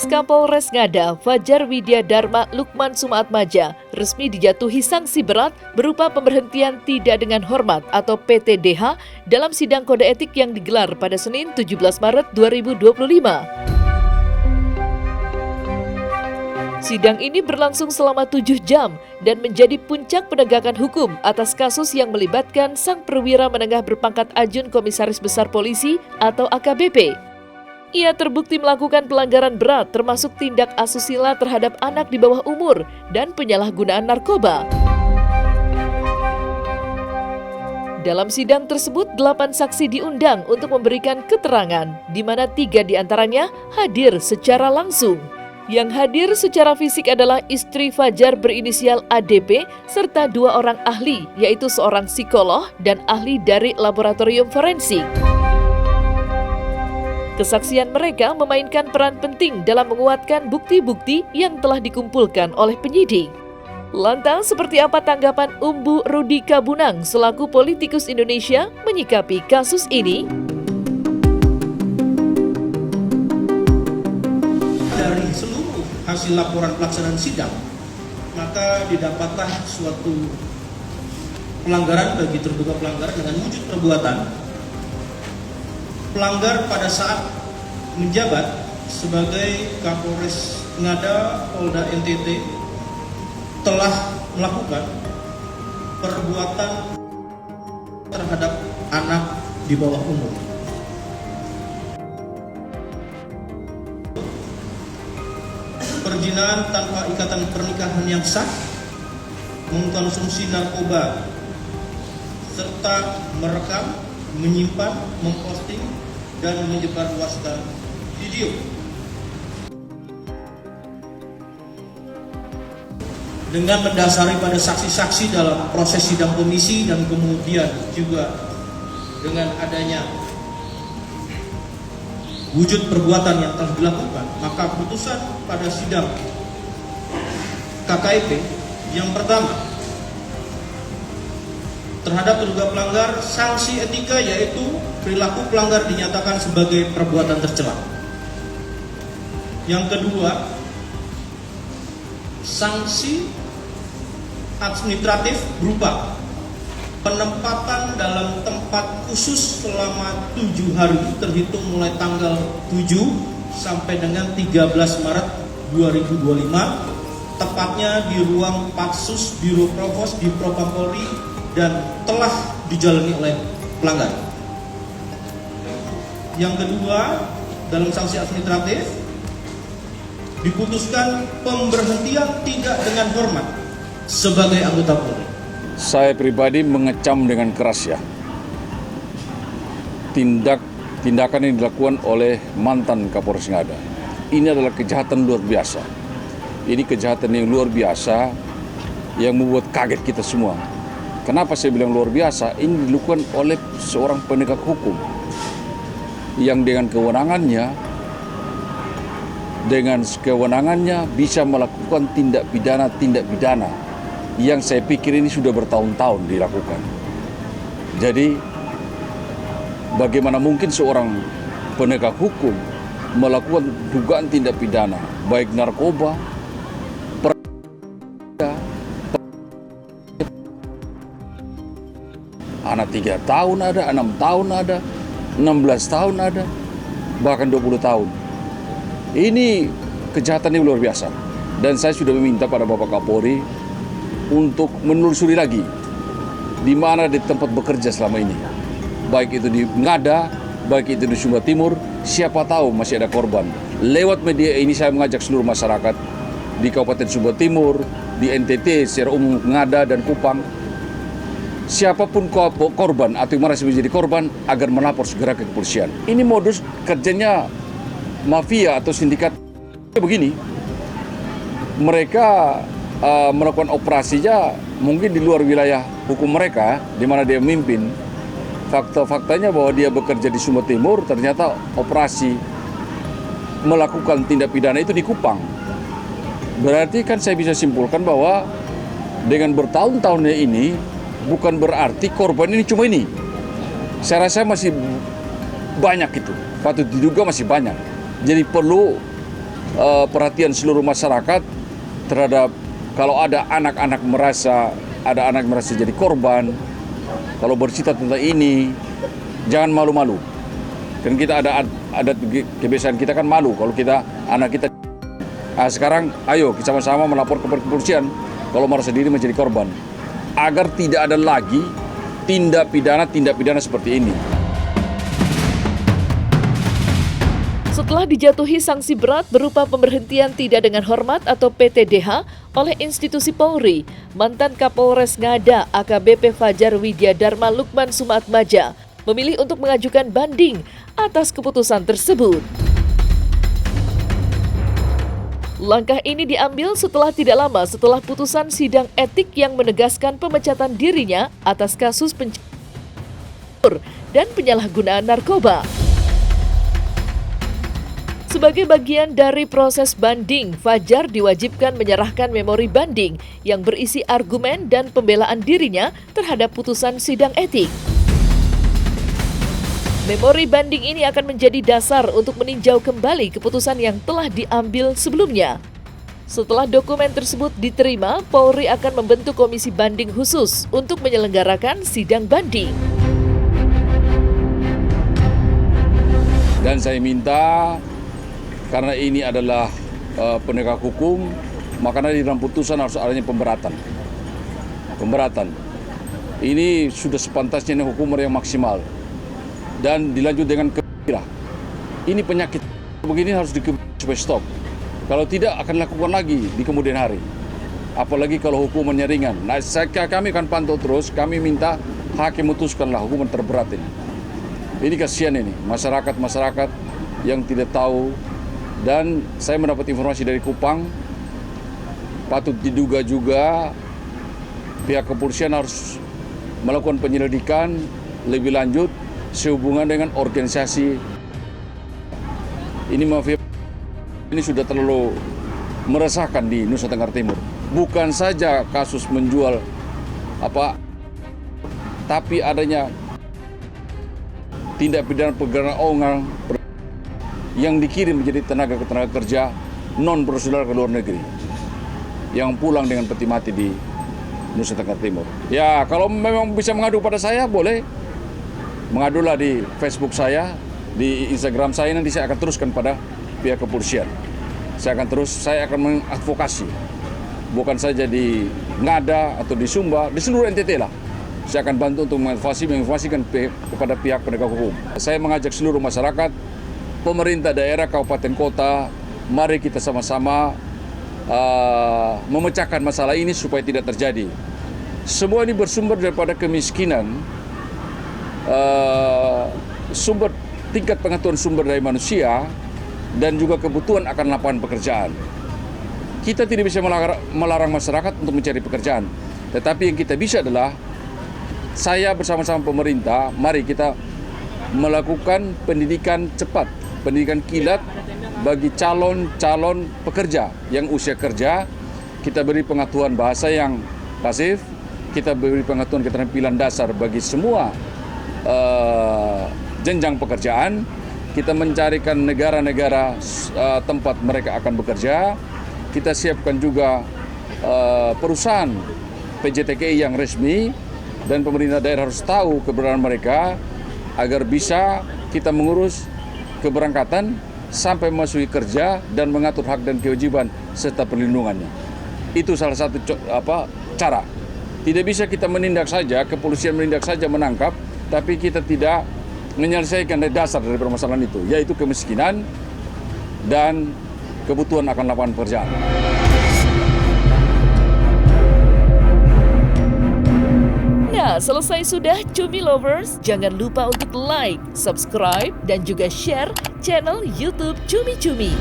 Ex-Kapolres Ngada, Fajar Widya Dharma Lukman Sumaatmaja, resmi dijatuhi sanksi berat berupa pemberhentian tidak dengan hormat atau PTDH dalam sidang kode etik yang digelar pada Senin 17 Maret 2025. Sidang ini berlangsung selama 7 jam dan menjadi puncak penegakan hukum atas kasus yang melibatkan sang perwira menengah berpangkat Ajun Komisaris Besar Polisi atau AKBP. Ia terbukti melakukan pelanggaran berat termasuk tindak asusila terhadap anak di bawah umur dan penyalahgunaan narkoba. Dalam sidang tersebut, 8 saksi diundang untuk memberikan keterangan, di mana 3 diantaranya hadir secara langsung. Yang hadir secara fisik adalah istri Fajar berinisial ADP serta 2 orang ahli, yaitu seorang psikolog dan ahli dari laboratorium forensik. Kesaksian mereka memainkan peran penting dalam menguatkan bukti-bukti yang telah dikumpulkan oleh penyidik. Lantas, seperti apa tanggapan Umbu Rudi Kabunang selaku politikus Indonesia menyikapi kasus ini? Dari seluruh hasil laporan pelaksanaan sidang, maka didapatlah suatu pelanggaran bagi terduga pelanggar dengan wujud perbuatan. Pelanggar pada saat menjabat sebagai Kapolres Ngada Polda NTT telah melakukan perbuatan terhadap anak di bawah umur. Perzinahan tanpa ikatan pernikahan yang sah, mengkonsumsi narkoba, serta merekam, menyimpan, memposting, dan menyebarluaskan video. Dengan mendasari pada saksi-saksi dalam proses sidang komisi dan kemudian juga dengan adanya wujud perbuatan yang telah dilakukan, maka putusan pada sidang KKIP yang pertama terhadap terduga pelanggar, sanksi etika yaitu perilaku pelanggar dinyatakan sebagai perbuatan tercela. Yang kedua, sanksi administratif berupa penempatan dalam tempat khusus selama 7 hari terhitung mulai tanggal 7 sampai dengan 13 Maret 2025, tepatnya di ruang Patsus Biro Provos di Propam Polri dan telah dijalani oleh pelanggar. Yang kedua, dalam sanksi administratif diputuskan pemberhentian tidak dengan hormat sebagai anggota Polri. Saya pribadi mengecam dengan keras ya tindakan yang dilakukan oleh mantan Kapolres Ngada. Ini adalah kejahatan luar biasa. Ini kejahatan yang luar biasa yang membuat kaget kita semua. Kenapa saya bilang luar biasa? Ini dilakukan oleh seorang penegak hukum yang dengan kewenangannya bisa melakukan tindak pidana yang saya pikir ini sudah bertahun-tahun dilakukan. Jadi bagaimana mungkin seorang penegak hukum melakukan dugaan tindak pidana baik narkoba, anak 3 tahun ada, 6 tahun ada, 16 tahun ada, bahkan 20 tahun. Ini kejahatan yang luar biasa. Dan saya sudah meminta pada Bapak Kapolri untuk menelusuri lagi di mana di tempat bekerja selama ini. Baik itu di Ngada, baik itu di Sumba Timur, siapa tahu masih ada korban. Lewat media ini saya mengajak seluruh masyarakat di Kabupaten Sumba Timur, di NTT secara umum, Ngada dan Kupang, siapapun korban atau yang merasa menjadi korban agar melapor segera ke kepolisian. Ini modus kerjanya mafia atau sindikat begini. Mereka melakukan operasinya mungkin di luar wilayah hukum mereka, di mana dia memimpin. Fakta-faktanya bahwa dia bekerja di Sumba Timur, ternyata operasi melakukan tindak pidana itu di Kupang. Berarti kan saya bisa simpulkan bahwa dengan bertahun-tahunnya ini bukan berarti korban ini cuma ini. Saya rasa masih banyak itu, patut diduga masih banyak. Jadi perlu perhatian seluruh masyarakat terhadap kalau ada anak-anak merasa jadi korban, kalau bercerita tentang ini, jangan malu-malu. Kan kita ada kebiasaan kita kan malu kalau kita anak kita. Sekarang ayo kita sama-sama melapor kepada kepolisian kalau merasa diri menjadi korban, agar tidak ada lagi tindak pidana seperti ini. Setelah dijatuhi sanksi berat berupa pemberhentian tidak dengan hormat atau PTDH oleh institusi Polri, mantan Kapolres Ngada AKBP Fajar Widya Dharma Lukman Sumatmaja memilih untuk mengajukan banding atas keputusan tersebut. Langkah ini diambil tidak lama setelah putusan sidang etik yang menegaskan pemecatan dirinya atas kasus pencurian dan penyalahgunaan narkoba. Sebagai bagian dari proses banding, Fajar diwajibkan menyerahkan memori banding yang berisi argumen dan pembelaan dirinya terhadap putusan sidang etik. Memori banding ini akan menjadi dasar untuk meninjau kembali keputusan yang telah diambil sebelumnya. Setelah dokumen tersebut diterima, Polri akan membentuk komisi banding khusus untuk menyelenggarakan sidang banding. Dan saya minta, karena ini adalah penegak hukum, makanya di dalam putusan harus adanya pemberatan. Ini sudah sepantasnya hukuman yang maksimal. Dan dilanjut dengan kebira. Ini penyakit begini harus supaya stop. Kalau tidak akan lakukan lagi di kemudian hari. Apalagi kalau hukumannya ringan. Nah, kami akan pantau terus, kami minta hakim memutuskanlah hukuman terberat ini. Ini kasihan ini, masyarakat yang tidak tahu. Dan saya mendapat informasi dari Kupang, patut diduga juga pihak kepolisian harus melakukan penyelidikan lebih lanjut sehubungan dengan organisasi. Ini mafia ini sudah terlalu meresahkan di Nusa Tenggara Timur. Bukan saja kasus menjual tapi adanya tindak pidana pergerakan orang yang dikirim menjadi tenaga kerja non-prosedural ke luar negeri yang pulang dengan peti mati di Nusa Tenggara Timur. Ya, kalau memang bisa mengadu pada saya, boleh. Mengadulah di Facebook saya, di Instagram saya, nanti saya akan teruskan pada pihak kepolisian. Saya akan mengadvokasi. Bukan saja di Ngada atau di Sumba, di seluruh NTT lah. Saya akan bantu untuk menginformasikan kepada pihak penegak hukum. Saya mengajak seluruh masyarakat, pemerintah daerah, kabupaten, kota, mari kita sama-sama memecahkan masalah ini supaya tidak terjadi. Semua ini bersumber daripada kemiskinan, tingkat pengetahuan sumber daya manusia, dan juga kebutuhan akan lapangan pekerjaan. Kita tidak bisa melarang masyarakat untuk mencari pekerjaan, tetapi yang kita bisa adalah saya bersama-sama pemerintah, mari kita melakukan pendidikan cepat, pendidikan kilat bagi calon pekerja yang usia kerja. Kita beri pengetahuan bahasa yang pasif, kita beri pengetahuan keterampilan dasar bagi semua jenjang pekerjaan. Kita mencarikan negara-negara tempat mereka akan bekerja. Kita siapkan juga perusahaan PJTKI yang resmi, dan pemerintah daerah harus tahu keberadaan mereka agar bisa kita mengurus keberangkatan sampai memasuki kerja dan mengatur hak dan kewajiban serta perlindungannya. Itu salah satu cara. Tidak bisa kita menindak saja, kepolisian menindak saja, menangkap, tapi kita tidak menyelesaikan dasar dari permasalahan itu, yaitu kemiskinan dan kebutuhan akan lapangan pekerjaan. Nah, selesai sudah Cumi Lovers. Jangan lupa untuk like, subscribe, dan juga share channel YouTube Cumi Cumi.